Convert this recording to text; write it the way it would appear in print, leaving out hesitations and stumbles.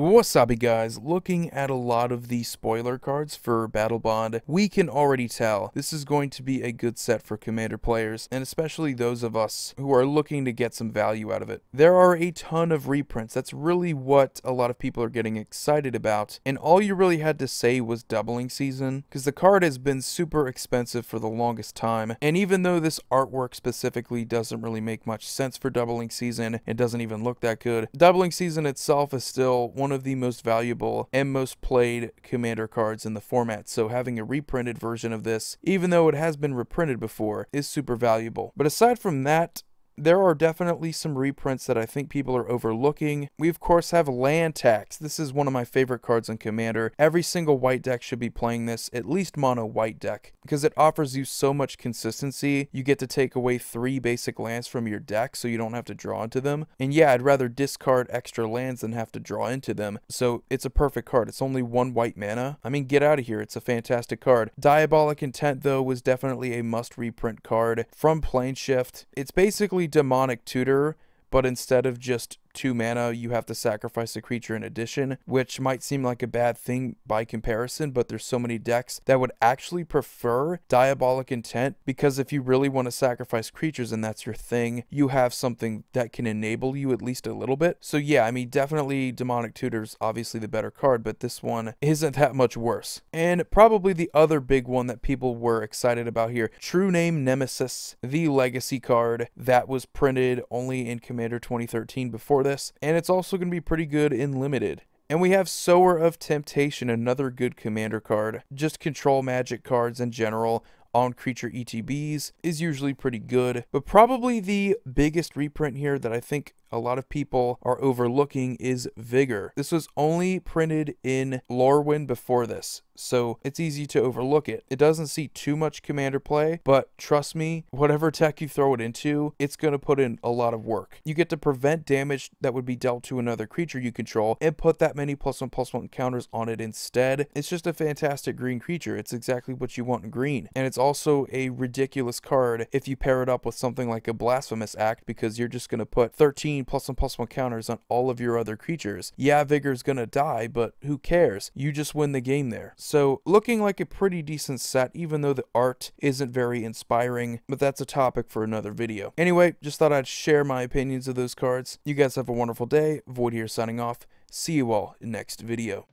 Wasabi guys, looking at a lot of the spoiler cards for Battlebond, we can already tell this is going to be a good set for Commander players, and especially those of us who are looking to get some value out of it. There are a ton of reprints. That's really what a lot of people are getting excited about, and all you really had to say was doubling season, because the card has been super expensive for the longest time, and even though this artwork specifically doesn't really make much sense for doubling season, it doesn't even look that good, doubling season itself is still one of the most valuable and most played Commander cards in the format, so having a reprinted version of this, even though it has been reprinted before, is super valuable. But aside from that, there are definitely some reprints that I think people are overlooking. We of course have Land Tax. This is one of my favorite cards in Commander. Every single white deck should be playing this, at least mono white deck, because it offers you so much consistency. You get to take away 3 basic lands from your deck so you don't have to draw into them. And yeah, I'd rather discard extra lands than have to draw into them. So it's a perfect card. It's only 1 white mana. I mean, get out of here. It's a fantastic card. Diabolic Intent though was definitely a must reprint card from Planeshift. It's basically Demonic Tutor, but instead of just 2 mana, you have to sacrifice a creature in addition, which might seem like a bad thing by comparison, but there's so many decks that would actually prefer Diabolic Intent, because if you really want to sacrifice creatures and that's your thing, you have something that can enable you at least a little bit. So yeah, I mean, definitely Demonic Tutor's obviously the better card, but this one isn't that much worse. And probably the other big one that people were excited about here, True Name Nemesis V Legacy card that was printed only in Commander 2013 before this, and it's also going to be pretty good in limited. And we have Sowere of Temptation, another good Commander card. Just control magic cards in general on creature ETBs is usually pretty good, but probably the biggest reprint here that I think a lot of people are overlooking is Vigor. This was only printed in Lorwyn before this, so it's easy to overlook it. It doesn't see too much Commander play, but trust me, whatever deck you throw it into, it's going to put in a lot of work. You get to prevent damage that would be dealt to another creature you control and put that many +1/+1 counters on it instead. It's just a fantastic green creature. It's exactly what you want in green, and it's also a ridiculous card if you pair it up with something like a Blasphemous Act, because you're just going to put 13 +1/+1 counters on all of your other creatures. Yeah, Vigor's gonna die, but who cares? You just win the game there. So looking like a pretty decent set, even though the art isn't very inspiring, but that's a topic for another video. Anyway, just thought I'd share my opinions of those cards. You guys have a wonderful day. Void here signing off. See you all in next video.